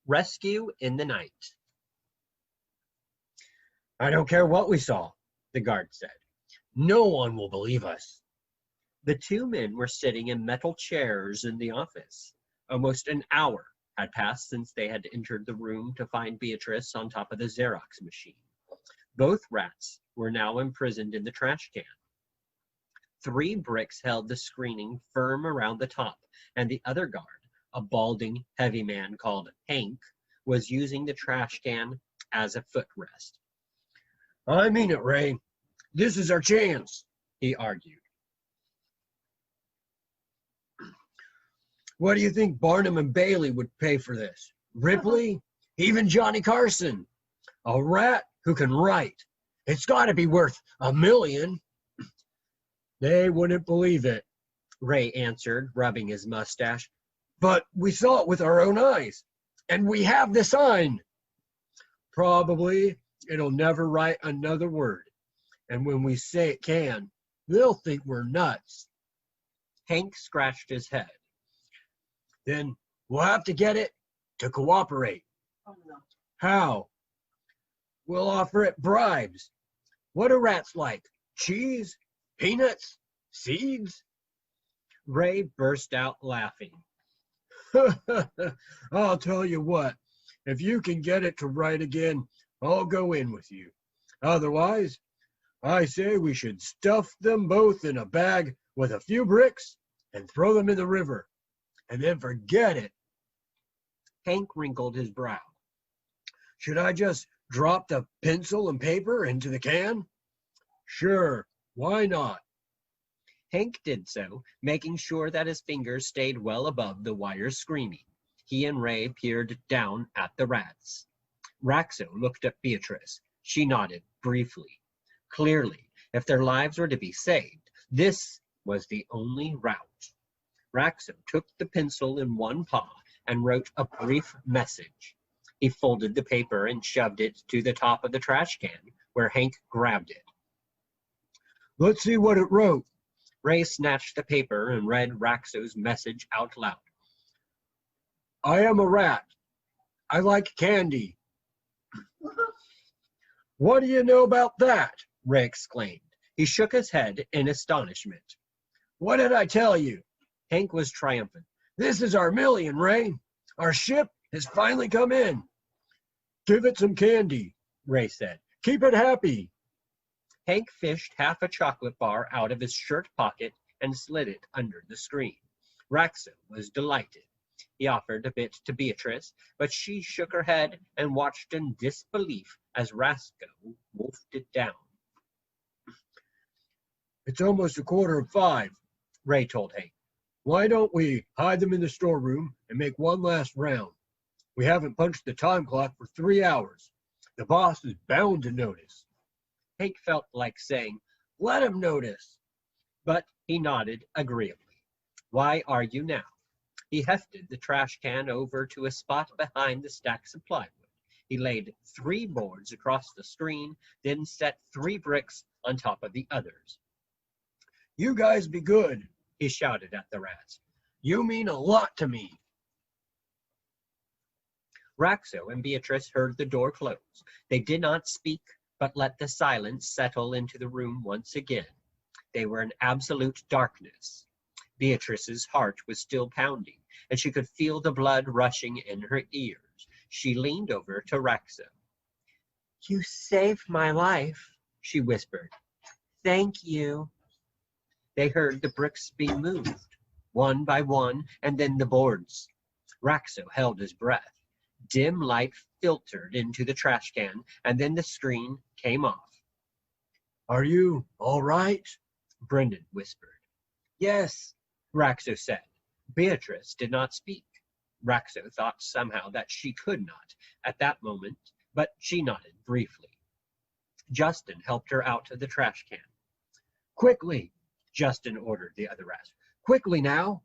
Rescue in the Night. I don't care what we saw, the guard said. No one will believe us. The two men were sitting in metal chairs in the office. Almost an hour had passed since they had entered the room to find Beatrice on top of the Xerox machine. Both rats were now imprisoned in the trash can. 3 bricks held the screening firm around the top, and the other guard, a balding, heavy man called Hank, was using the trash can as a footrest. I mean it, Ray. This is our chance, he argued. What do you think Barnum and Bailey would pay for this? Ripley? Even Johnny Carson? A rat who can write. It's got to be worth $1 million. They wouldn't believe it, Ray answered, rubbing his mustache. But we saw it with our own eyes, and we have the sign. Probably it'll never write another word, and when we say it can, they'll think we're nuts. Hank scratched his head. Then we'll have to get it to cooperate. Oh, no. How? We'll offer it bribes. What do rats like? Cheese? Peanuts? Seeds? Ray burst out laughing. I'll tell you what, if you can get it to write again, I'll go in with you. Otherwise, I say we should stuff them both in a bag with a few bricks and throw them in the river, and then forget it. Hank wrinkled his brow. Should I just drop the pencil and paper into the can? Sure, why not? Hank did so, making sure that his fingers stayed well above the wire screening. He and Ray peered down at the rats. Racso looked at Beatrice. She nodded briefly. Clearly, if their lives were to be saved, this was the only route. Racso took the pencil in one paw and wrote a brief message. He folded the paper and shoved it to the top of the trash can, where Hank grabbed it. Let's see what it wrote. Ray snatched the paper and read Racso's message out loud. I am a rat. I like candy. What do you know about that? Ray exclaimed. He shook his head in astonishment. What did I tell you? Hank was triumphant. This is our $1 million, Ray. Our ship has finally come in. Give it some candy, Ray said. Keep it happy. Hank fished half a chocolate bar out of his shirt pocket and slid it under the screen. Racso was delighted. He offered a bit to Beatrice, but she shook her head and watched in disbelief as Racso wolfed it down. It's almost 5:15, Ray told Hank. Why don't we hide them in the storeroom and make one last round? We haven't punched the time clock for 3 hours. The boss is bound to notice. Hank felt like saying, let him notice. But he nodded agreeably. Why argue now? He hefted the trash can over to a spot behind the stacks of plywood. He laid 3 boards across the screen, then set 3 bricks on top of the others. You guys be good, he shouted at the rats. You mean a lot to me. Racso and Beatrice heard the door close. They did not speak, but let the silence settle into the room once again. They were in absolute darkness. Beatrice's heart was still pounding, and she could feel the blood rushing in her ears. She leaned over to Racso. You saved my life, she whispered. Thank you. They heard the bricks being moved, one by one, and then the boards. Racso held his breath. Dim light filtered into the trash can, and then the screen came off. Are you all right? Brendan whispered. Yes, Racso said. Beatrice did not speak. Racso thought somehow that she could not at that moment, but she nodded briefly. Justin helped her out of the trash can. Quickly, Justin ordered the other rats. Quickly now.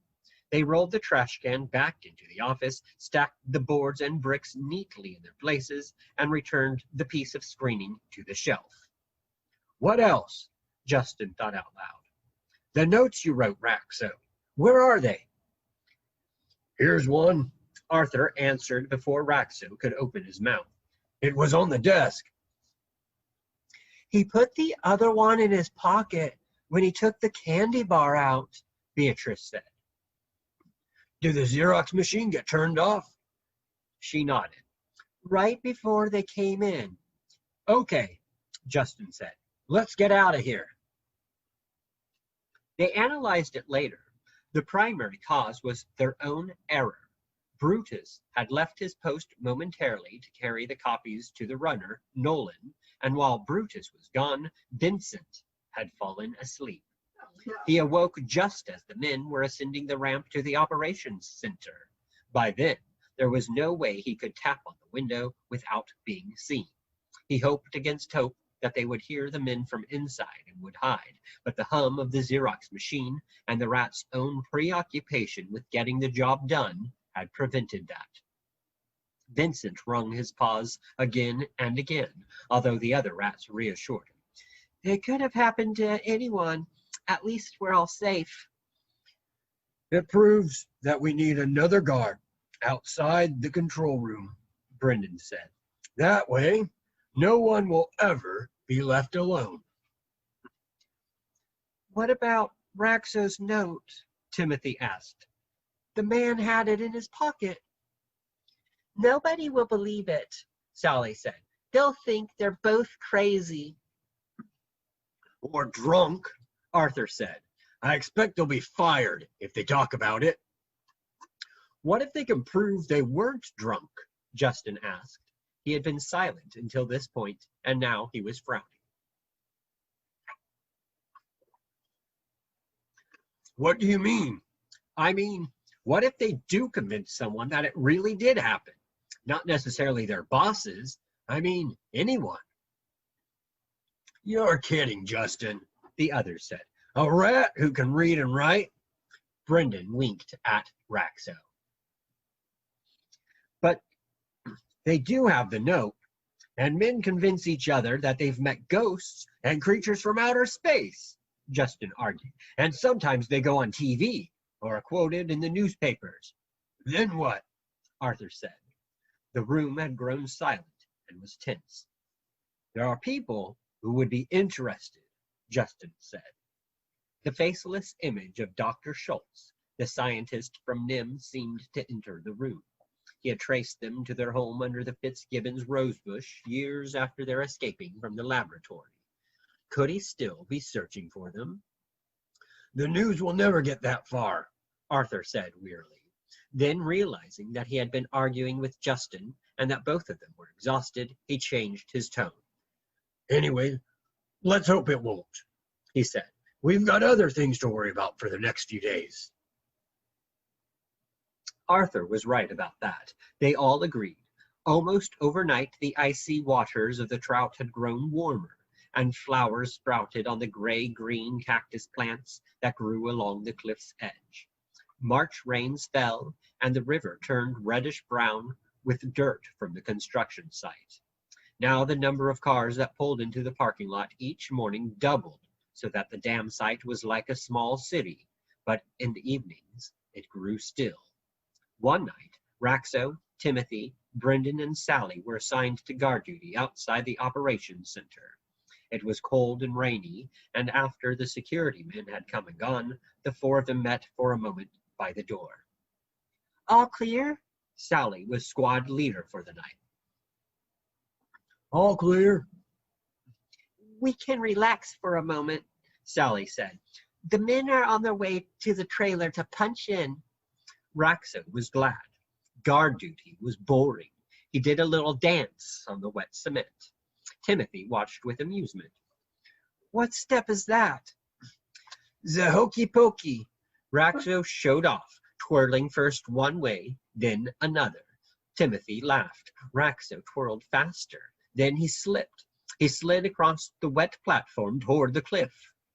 They rolled the trash can back into the office, stacked the boards and bricks neatly in their places, and returned the piece of screening to the shelf. What else? Justin thought out loud. The notes you wrote, Racso. Where are they? Here's one. Arthur answered before Racso could open his mouth. It was on the desk. He put the other one in his pocket when he took the candy bar out, Beatrice said. Did the Xerox machine get turned off? She nodded. right before they came in. Okay, Justin said. Let's get out of here. They analyzed it later. The primary cause was their own error. Brutus had left his post momentarily to carry the copies to the runner, Nolan, and while Brutus was gone, Vincent had fallen asleep. He awoke just as the men were ascending the ramp to the operations center. By then, there was no way he could tap on the window without being seen. He hoped against hope that they would hear the men from inside and would hide, but the hum of the Xerox machine and the Rats' own preoccupation with getting the job done had prevented that. Vincent wrung his paws again and again, although the other Rats reassured him. It could have happened to anyone. At least we're all safe. It proves that we need another guard outside the control room, Brendan said. That way, no one will ever be left alone. What about Racso's note? Timothy asked. The man had it in his pocket. Nobody will believe it, Sally said. They'll think they're both crazy. Or drunk, Arthur said. I expect they'll be fired if they talk about it. What if they can prove they weren't drunk? Justin asked. He had been silent until this point, and now he was frowning. What do you mean? I mean, what if they do convince someone that it really did happen? Not necessarily their bosses. I mean, anyone. You're kidding, Justin, the other said. A rat who can read and write? Brendan winked at Racso. But they do have the note, and men convince each other that they've met ghosts and creatures from outer space, Justin argued. And sometimes they go on TV or are quoted in the newspapers. Then what? Arthur said. The room had grown silent and was tense. There are people who would be interested, Justin said. The faceless image of Dr. Schultz, the scientist from NIMH, seemed to enter the room. He had traced them to their home under the Fitzgibbons rosebush years after their escaping from the laboratory. Could he still be searching for them? The news will never get that far, Arthur said wearily. Then, realizing that he had been arguing with Justin and that both of them were exhausted, he changed his tone. Anyway, let's hope it won't, he said. We've got other things to worry about for the next few days. Arthur was right about that. They all agreed. Almost overnight, the icy waters of the Trout had grown warmer, and flowers sprouted on the gray-green cactus plants that grew along the cliff's edge. March rains fell, and the river turned reddish-brown with dirt from the construction site. Now the number of cars that pulled into the parking lot each morning doubled, so that the dam site was like a small city, but in the evenings it grew still. One night, Racso, Timothy, Brendan, and Sally were assigned to guard duty outside the operations center. It was cold and rainy, and after the security men had come and gone, the four of them met for a moment by the door. All clear? Sally was squad leader for the night. All clear? We can relax for a moment, Sally said. The men are on their way to the trailer to punch in. Racso was glad. Guard duty was boring. He did a little dance on the wet cement. Timothy watched with amusement. What step is that? The hokey pokey. Racso showed off, twirling first one way, then another. Timothy laughed. Racso twirled faster. Then he slipped. He slid across the wet platform toward the cliff.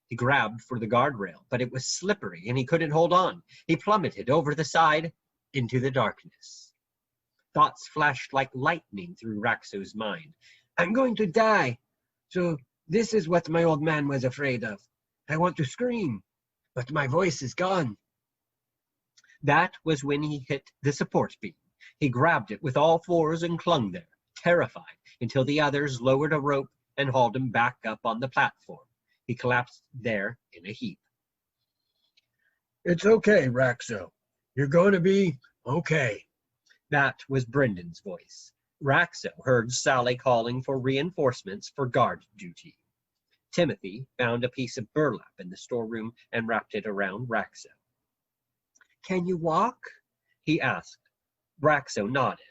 He grabbed for the guardrail, but it was slippery and he couldn't hold on. He plummeted over the side into the darkness. Thoughts flashed like lightning through Racso's mind. I'm going to die. So this is what my old man was afraid of. I want to scream, but my voice is gone. That was when he hit the support beam. He grabbed it with all fours and clung there, terrified, until the others lowered a rope and hauled him back up on the platform. He collapsed there in a heap. It's okay, Racso. You're going to be okay. That was Brendan's voice. Racso heard Sally calling for reinforcements for guard duty. Timothy found a piece of burlap in the storeroom and wrapped it around Racso. Can you walk? He asked. Racso nodded.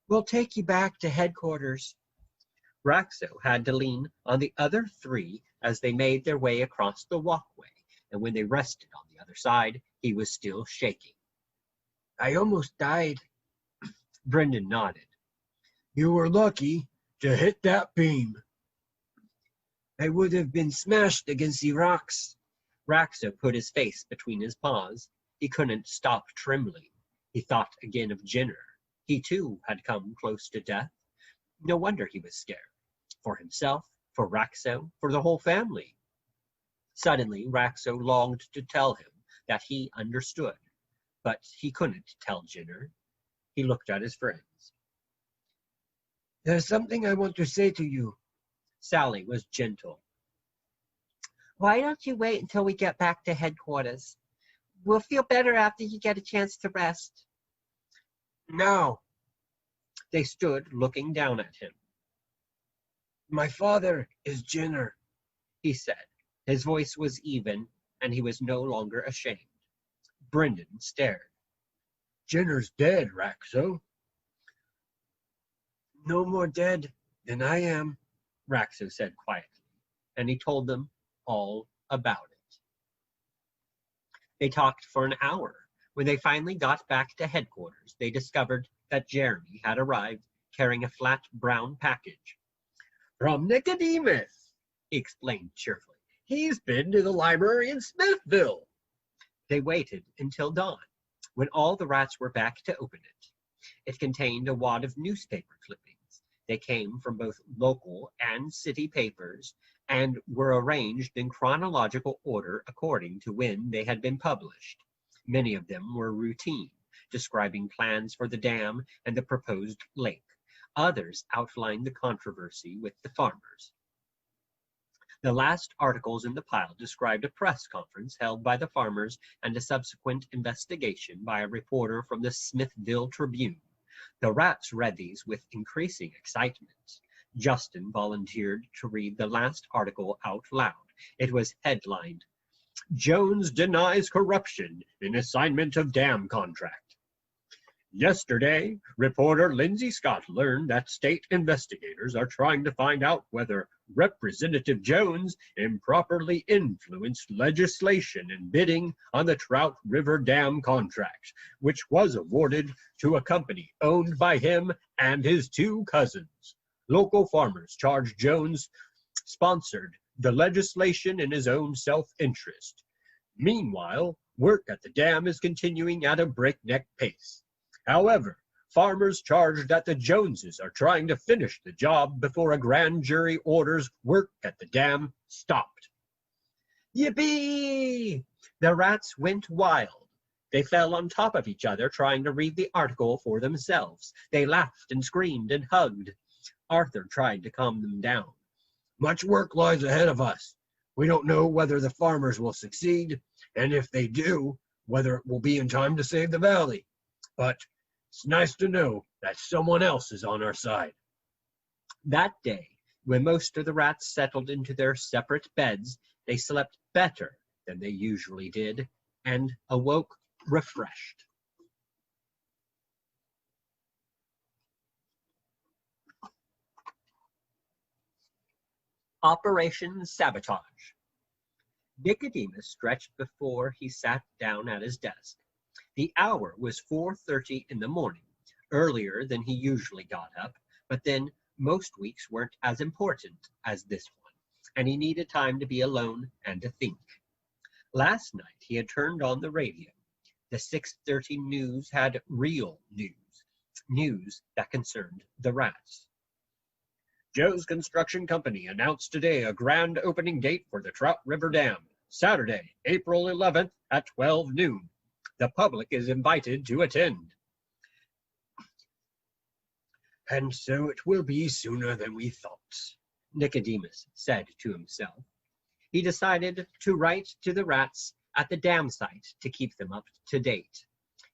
We'll take you back to headquarters. Racso had to lean on the other three as they made their way across the walkway, and when they rested on the other side, he was still shaking. I almost died. Brendan nodded. You were lucky to hit that beam. I would have been smashed against the rocks. Racso put his face between his paws. He couldn't stop trembling. He thought again of Jenner. He too had come close to death. No wonder he was scared. For himself, for Racso, for the whole family. Suddenly, Racso longed to tell him that he understood, but he couldn't tell Jenner. He looked at his friends. There's something I want to say to you. Sally was gentle. Why don't you wait until we get back to headquarters? We'll feel better after you get a chance to rest. No. They stood looking down at him. My father is Jenner, he said. His voice was even, and he was no longer ashamed. Brendan stared. Jenner's dead, Racso. No more dead than I am, Racso said quietly, and he told them all about it. They talked for an hour. When they finally got back to headquarters, they discovered that Jeremy had arrived carrying a flat brown package. From Nicodemus, he explained cheerfully. He's been to the library in Smithville. They waited until dawn, when all the rats were back to open it. It contained a wad of newspaper clippings. They came from both local and city papers and were arranged in chronological order according to when they had been published. Many of them were routine, describing plans for the dam and the proposed lake. Others outlined the controversy with the farmers. The last articles in the pile described a press conference held by the farmers and a subsequent investigation by a reporter from the Smithville Tribune. The rats read these with increasing excitement. Justin volunteered to read the last article out loud. It was headlined, Jones Denies Corruption in Assignment of Dam Contract. Yesterday, reporter Lindsay Scott learned that state investigators are trying to find out whether Representative Jones improperly influenced legislation in bidding on the Trout River Dam contract, which was awarded to a company owned by him and his two cousins. Local farmers charge Jones sponsored the legislation in his own self-interest. Meanwhile, work at the dam is continuing at a breakneck pace. However, farmers charge that the Joneses are trying to finish the job before a grand jury orders work at the dam stopped. Yippee! The rats went wild. They fell on top of each other trying to read the article for themselves. They laughed and screamed and hugged. Arthur tried to calm them down. Much work lies ahead of us. We don't know whether the farmers will succeed, and if they do, whether it will be in time to save the valley. But it's nice to know that someone else is on our side. That day, when most of the rats settled into their separate beds, they slept better than they usually did and awoke refreshed. Operation Sabotage. Nicodemus stretched before he sat down at his desk. The hour was 4:30 in the morning, earlier than he usually got up, but then most weeks weren't as important as this one, and he needed time to be alone and to think. Last night he had turned on the radio. The 6:30 news had real news, news that concerned the rats. Joe's Construction Company announced today a grand opening date for the Trout River Dam, Saturday, April 11th at 12 noon. The public is invited to attend. And so it will be sooner than we thought, Nicodemus said to himself. He decided to write to the rats at the dam site to keep them up to date.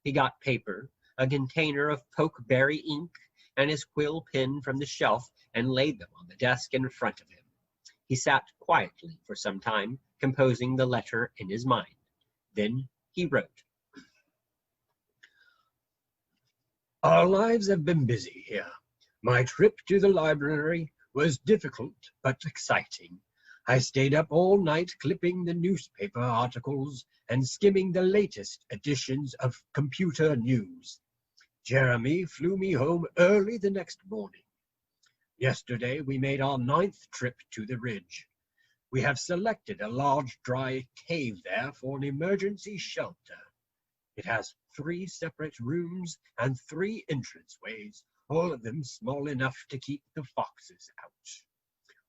He got paper, a container of pokeberry ink, and his quill pen from the shelf and laid them on the desk in front of him. He sat quietly for some time, composing the letter in his mind. Then he wrote. Our lives have been busy here. My trip to the library was difficult but exciting. I stayed up all night clipping the newspaper articles and skimming the latest editions of computer news. Jeremy flew me home early the next morning. Yesterday we made our 9th trip to the ridge. We have selected a large dry cave there for an emergency shelter. It has 3 separate rooms and 3 entranceways, all of them small enough to keep the foxes out.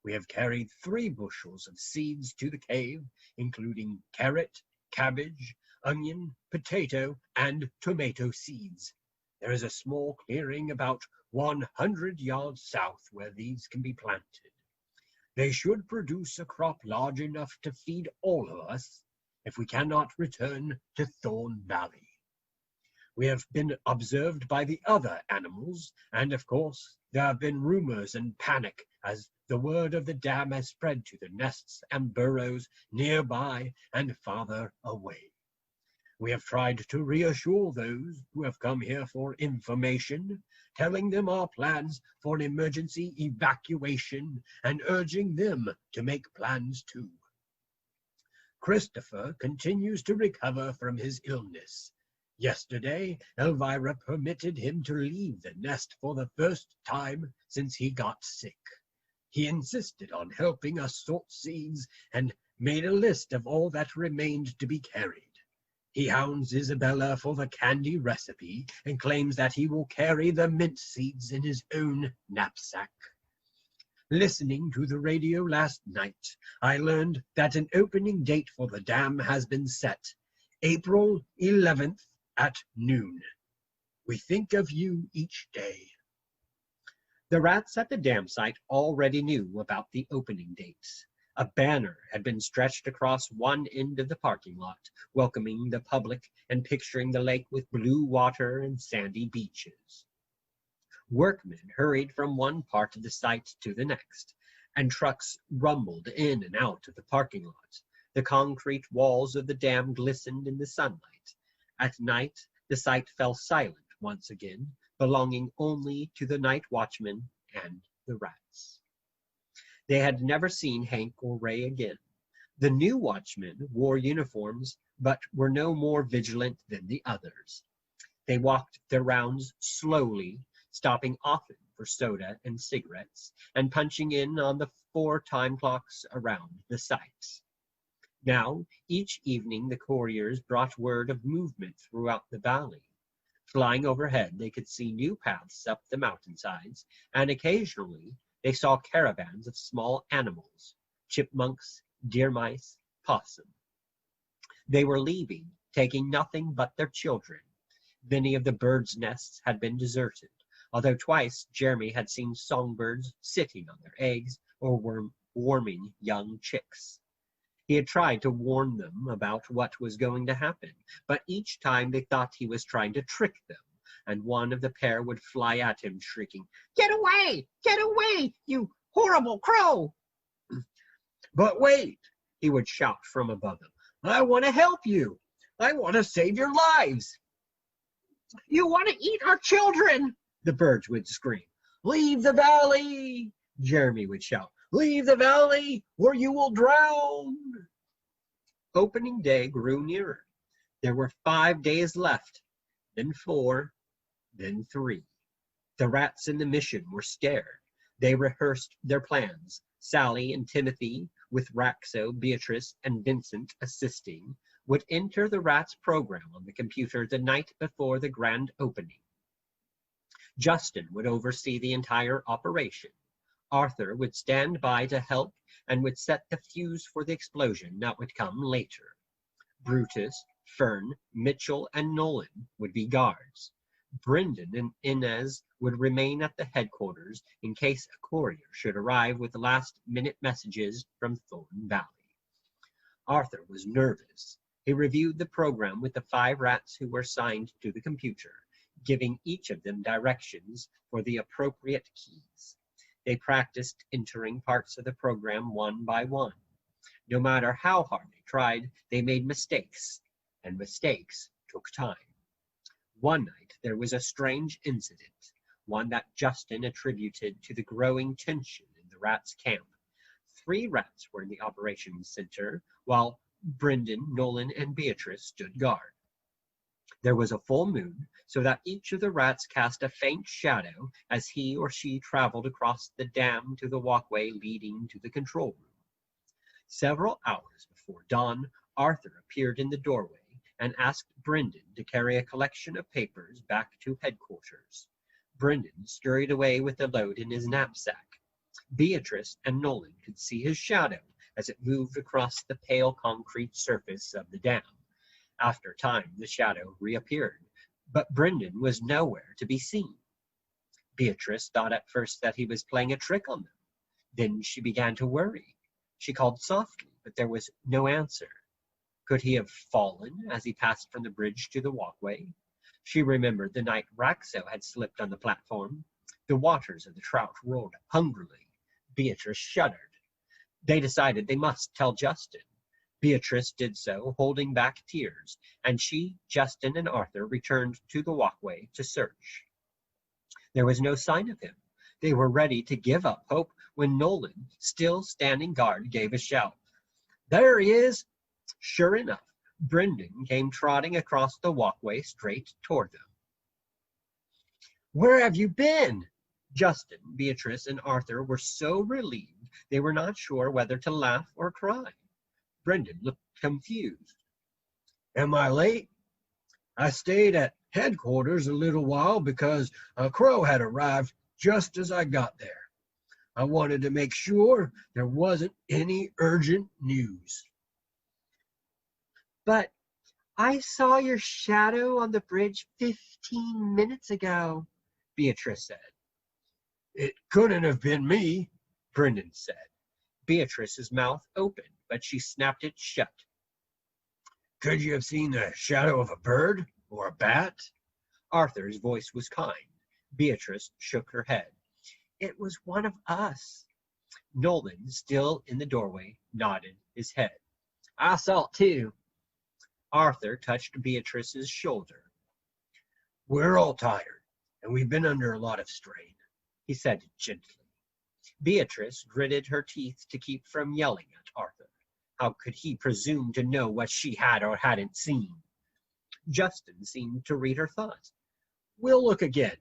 We have carried 3 bushels of seeds to the cave, including carrot, cabbage, onion, potato, and tomato seeds. There is a small clearing about 100 yards south where these can be planted. They should produce a crop large enough to feed all of us if we cannot return to Thorn Valley. We have been observed by the other animals, and of course there have been rumors and panic as the word of the dam has spread to the nests and burrows nearby and farther away. We have tried to reassure those who have come here for information, telling them our plans for an emergency evacuation and urging them to make plans too. Christopher continues to recover from his illness. Yesterday, Elvira permitted him to leave the nest for the first time since he got sick. He insisted on helping us sort seeds and made a list of all that remained to be carried. He hounds Isabella for the candy recipe and claims that he will carry the mint seeds in his own knapsack. Listening to the radio last night, I learned that an opening date for the dam has been set, April 11th at noon. We think of you each day. The rats at the dam site already knew about the opening dates. A banner had been stretched across one end of the parking lot, welcoming the public and picturing the lake with blue water and sandy beaches. Workmen hurried from one part of the site to the next, and trucks rumbled in and out of the parking lot. The concrete walls of the dam glistened in the sunlight. At night, the site fell silent once again, belonging only to the night watchman and the rats. They had never seen Hank or Ray again. The new watchmen wore uniforms, but were no more vigilant than the others. They walked their rounds slowly, stopping often for soda and cigarettes, and punching in on the 4 time clocks around the site. Now, each evening the couriers brought word of movement throughout the valley. Flying overhead, they could see new paths up the mountainsides, and occasionally they saw caravans of small animals, chipmunks, deer mice, possum. They were leaving, taking nothing but their children. Many of the birds' nests had been deserted, although twice Jeremy had seen songbirds sitting on their eggs or warming young chicks. He had tried to warn them about what was going to happen, but each time they thought he was trying to trick them, and one of the pair would fly at him, shrieking, "Get away! Get away, you horrible crow!" But wait, he would shout from above them. I want to help you. I want to save your lives. You want to eat our children, the birds would scream. Leave the valley, Jeremy would shout. Leave the valley or you will drown. Opening day grew nearer. There were 5 days left, then 4, then 3. The rats in the mission were scared. They rehearsed their plans. Sally and Timothy, with Racso, Beatrice, and Vincent assisting, would enter the rats' program on the computer the night before the grand opening. Justin would oversee the entire operation. Arthur would stand by to help and would set the fuse for the explosion that would come later. Brutus, Fern, Mitchell, and Nolan would be guards. Brendan and Inez would remain at the headquarters in case a courier should arrive with last-minute messages from Thornton Valley. Arthur was nervous. He reviewed the program with the 5 rats who were assigned to the computer, giving each of them directions for the appropriate keys. They practiced entering parts of the program one by one. No matter how hard they tried, they made mistakes, and mistakes took time. One night there was a strange incident, one that Justin attributed to the growing tension in the rats' camp. 3 rats were in the operations center, while Brendan, Nolan, and Beatrice stood guard. There was a full moon, so that each of the rats cast a faint shadow as he or she traveled across the dam to the walkway leading to the control room. Several hours before dawn, Arthur appeared in the doorway and asked Brendan to carry a collection of papers back to headquarters. Brendan scurried away with the load in his knapsack. Beatrice and Nolan could see his shadow as it moved across the pale concrete surface of the dam. After a time, the shadow reappeared, but Brendan was nowhere to be seen. Beatrice thought at first that he was playing a trick on them. Then she began to worry. She called softly, but there was no answer. Could he have fallen as he passed from the bridge to the walkway? She remembered the night Racso had slipped on the platform. The waters of the trout roared hungrily. Beatrice shuddered. They decided they must tell Justin. Beatrice did so, holding back tears, and she, Justin, and Arthur returned to the walkway to search. There was no sign of him. They were ready to give up hope when Nolan, still standing guard, gave a shout. "There he is!" Sure enough, Brendan came trotting across the walkway straight toward them. "Where have you been?" Justin, Beatrice, and Arthur were so relieved they were not sure whether to laugh or cry. Brendan looked confused. Am I late? I stayed at headquarters a little while because a crow had arrived just as I got there. I wanted to make sure there wasn't any urgent news. "But I saw your shadow on the bridge 15 minutes ago," Beatrice said. It couldn't have been me, Brendan said. Beatrice's mouth opened, but she snapped it shut. Could you have seen the shadow of a bird or a bat? Arthur's voice was kind. Beatrice shook her head. "It was one of us." Nolan, still in the doorway, nodded his head. "I saw it too." Arthur touched Beatrice's shoulder. We're all tired, and we've been under a lot of strain, he said gently. Beatrice gritted her teeth to keep from yelling at Arthur. How could he presume to know what she had or hadn't seen? Justin seemed to read her thoughts. "We'll look again,"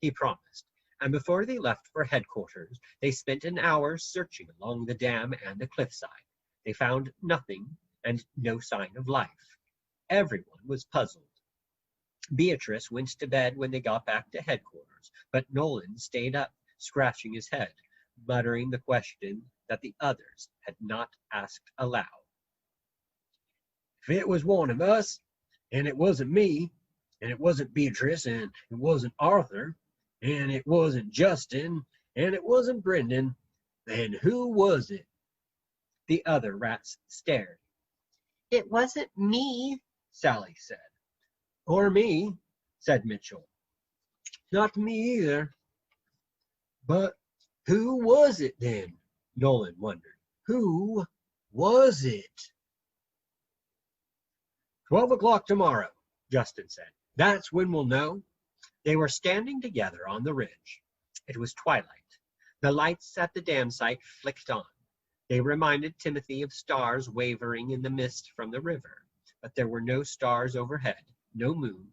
he promised, and before they left for headquarters, they spent an hour searching along the dam and the cliffside. They found nothing and no sign of life. Everyone was puzzled. Beatrice went to bed when they got back to headquarters, but Nolan stayed up, scratching his head, muttering the question that the others had not asked aloud. If it was one of us, and it wasn't me, and it wasn't Beatrice, and it wasn't Arthur, and it wasn't Justin, and it wasn't Brendan, then who was it? The other rats stared. "It wasn't me," Sally said. Or me, said Mitchell. Not me either. But who was it then? Nolan wondered. Who was it? 12 o'clock tomorrow, Justin said. That's when we'll know. They were standing together on the ridge. It was twilight. The lights at the dam site flicked on. They reminded Timothy of stars wavering in the mist from the river, but there were no stars overhead, no moon,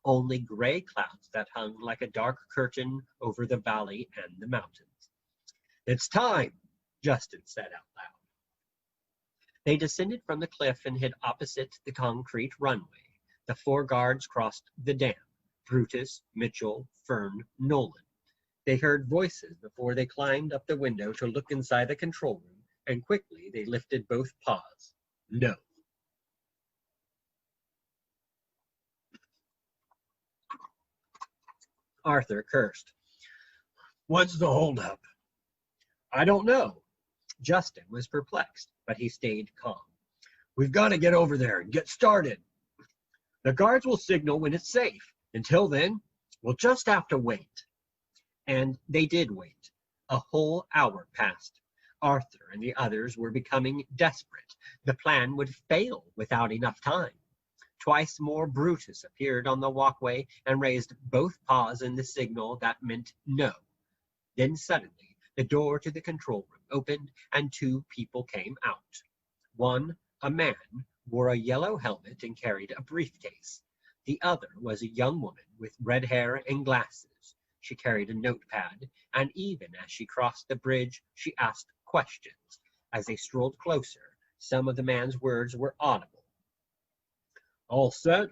only gray clouds that hung like a dark curtain over the valley and the mountains. It's time, Justin said out loud. They descended from the cliff and hid opposite the concrete runway. The 4 guards crossed the dam: Brutus, Mitchell, Fern, Nolan. They heard voices before they climbed up the window to look inside the control room, and quickly they lifted both paws. No. Arthur cursed. What's the holdup? I don't know. Justin was perplexed, but he stayed calm. We've got to get over there and get started. The guards will signal when it's safe. Until then, we'll just have to wait. And they did wait. A whole hour passed. Arthur and the others were becoming desperate. The plan would fail without enough time. Twice more Brutus appeared on the walkway and raised both paws in the signal that meant no. Then suddenly, the door to the control room opened and two people came out. One, a man, wore a yellow helmet and carried a briefcase. The other was a young woman with red hair and glasses. She carried a notepad, and even as she crossed the bridge, she asked questions. As they strolled closer, some of the man's words were audible. All set.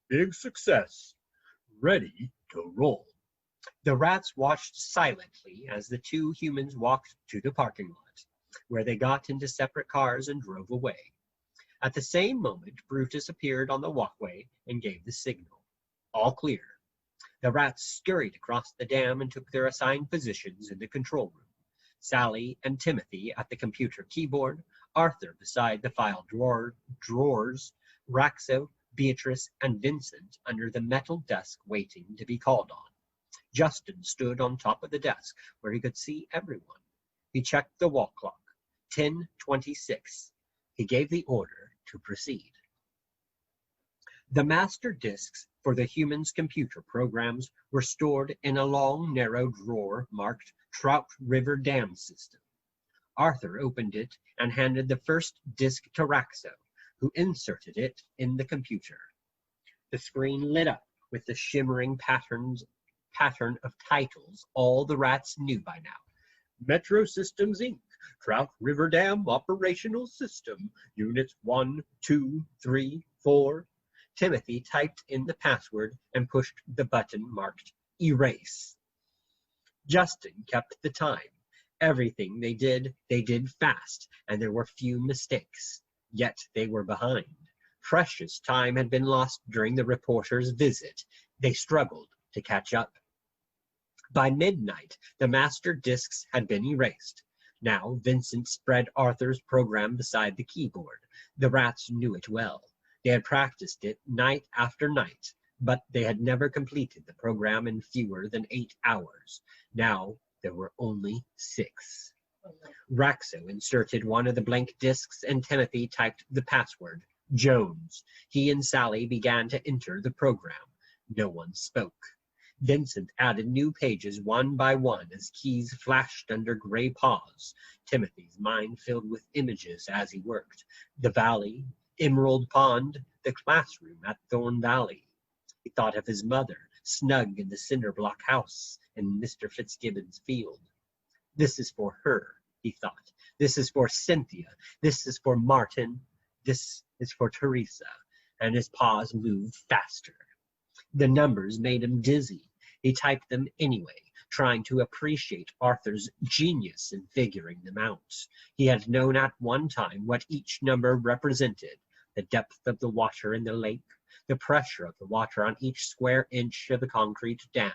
Big success. Ready to roll. The rats watched silently as the two humans walked to the parking lot, where they got into separate cars and drove away. At the same moment, Brutus appeared on the walkway and gave the signal. All clear. The rats scurried across the dam and took their assigned positions in the control room. Sally and Timothy at the computer keyboard, Arthur beside the file drawers, Racso, Beatrice, and Vincent under the metal desk waiting to be called on. Justin stood on top of the desk where he could see everyone. He checked the wall clock. 10:26. He gave the order to proceed. The master disks for the human's computer programs were stored in a long, narrow drawer marked Trout River Dam System. Arthur opened it and handed the first disk to Racso, who inserted it in the computer. The screen lit up with the shimmering pattern of titles all the rats knew by now. Metro Systems, Inc., Trout River Dam Operational System, Units 1, 2, 3, 4. Timothy typed in the password and pushed the button marked Erase. Justin kept the time. Everything they did fast, and there were few mistakes. Yet they were behind. Precious time had been lost during the reporter's visit. They struggled to catch up. By midnight, the master disks had been erased. Now Vincent spread Arthur's program beside the keyboard. The rats knew it well. They had practiced it night after night, but they had never completed the program in fewer than 8 hours. Now there were only 6. Racso inserted one of the blank disks and Timothy typed the password, Jones. He and Sally began to enter the program. No one spoke. Vincent added new pages one by one as keys flashed under gray paws. Timothy's mind filled with images as he worked. The valley, Emerald Pond, the classroom at Thorn Valley. He thought of his mother, snug in the cinder block house in Mr. Fitzgibbon's field. This is for her, he thought. This is for Cynthia. This is for Martin. This is for Teresa. And his paws moved faster. The numbers made him dizzy. He typed them anyway, trying to appreciate Arthur's genius in figuring them out. He had known at one time what each number represented: the depth of the water in the lake, the pressure of the water on each square inch of the concrete dam,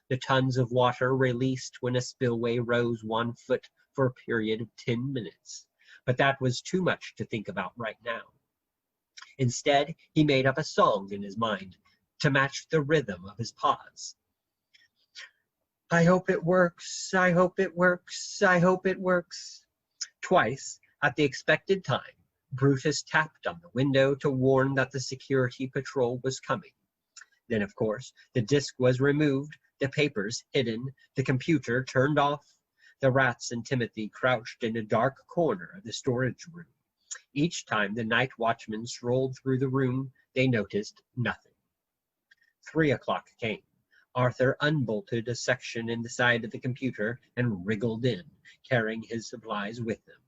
the tons of water released when a spillway rose 1 foot for a period of 10 minutes. But that was too much to think about right now. Instead, he made up a song in his mind to match the rhythm of his paws. I hope it works, I hope it works, I hope it works. Twice, at the expected time, Brutus tapped on the window to warn that the security patrol was coming. Then, of course, the disk was removed, the papers hidden, the computer turned off. The rats and Timothy crouched in a dark corner of the storage room. Each time the night watchman strolled through the room, they noticed nothing. 3 o'clock came. Arthur unbolted a section in the side of the computer and wriggled in, carrying his supplies with him.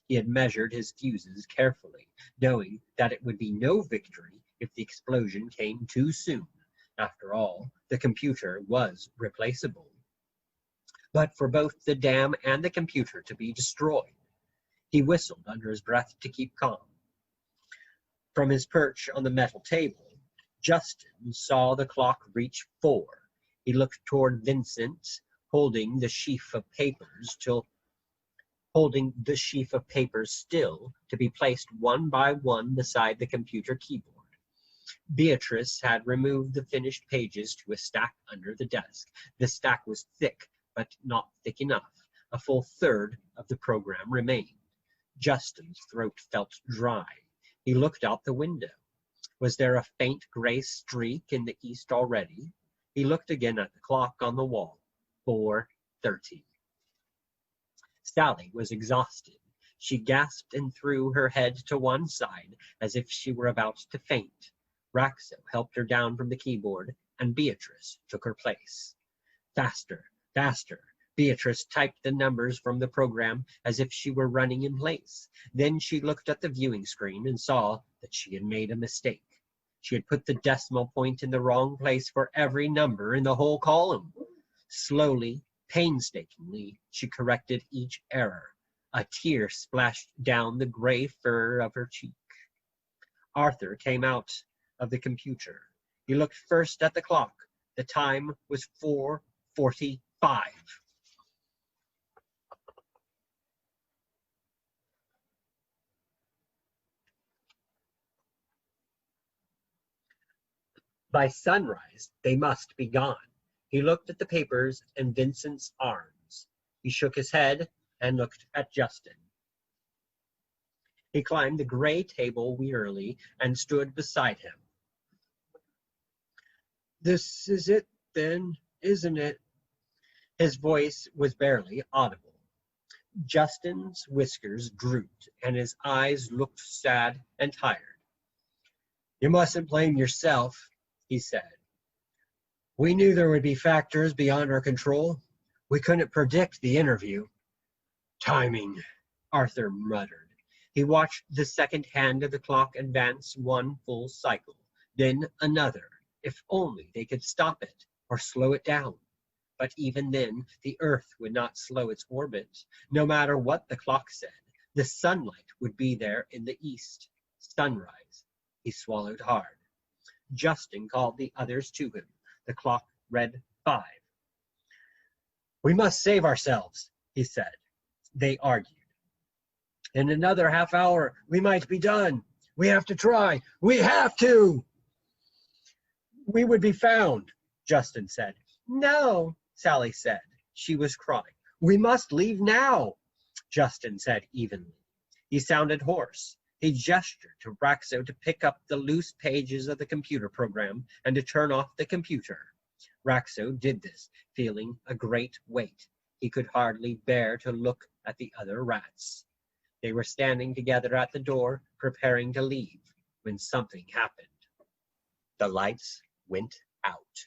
He had measured his fuses carefully, knowing that it would be no victory if the explosion came too soon. After all, the computer was replaceable. But for both the dam and the computer to be destroyed, he whistled under his breath to keep calm. From his perch on the metal table, Justin saw the clock reach 4. He looked toward Vincent, holding the sheaf of papers still to be placed one by one beside the computer keyboard. Beatrice had removed the finished pages to a stack under the desk. The stack was thick, but not thick enough. A full third of the program remained. Justin's throat felt dry. He looked out the window. Was there a faint gray streak in the east already? He looked again at the clock on the wall. 4:30. Sally was exhausted. She gasped and threw her head to one side as if she were about to faint. Racso helped her down from the keyboard, and Beatrice took her place. Faster, faster. Beatrice typed the numbers from the program as if she were running in place. Then she looked at the viewing screen and saw that she had made a mistake. She had put the decimal point in the wrong place for every number in the whole column. Slowly, painstakingly, she corrected each error. A tear splashed down the gray fur of her cheek. Arthur came out of the computer. He looked first at the clock. The time was 4:45. By sunrise, they must be gone. He looked at the papers and Vincent's arms. He shook his head and looked at Justin. He climbed the gray table wearily and stood beside him. This is it, then, isn't it? His voice was barely audible. Justin's whiskers drooped, and his eyes looked sad and tired. You mustn't blame yourself, he said. We knew there would be factors beyond our control. We couldn't predict the interview. Timing, Arthur muttered. He watched the second hand of the clock advance one full cycle, then another. If only they could stop it or slow it down. But even then, the Earth would not slow its orbit. No matter what the clock said, the sunlight would be there in the east. Sunrise. He swallowed hard. Justin called the others to him. The clock read 5. We must save ourselves, he said. They argued. In another half hour, we might be done. We have to try. We have to. We would be found, Justin said. No, Sally said. She was crying. We must leave now, Justin said evenly. He sounded hoarse. He gestured to Racso to pick up the loose pages of the computer program and to turn off the computer. Racso did this, feeling a great weight. He could hardly bear to look at the other rats. They were standing together at the door, preparing to leave, when something happened. The lights went out.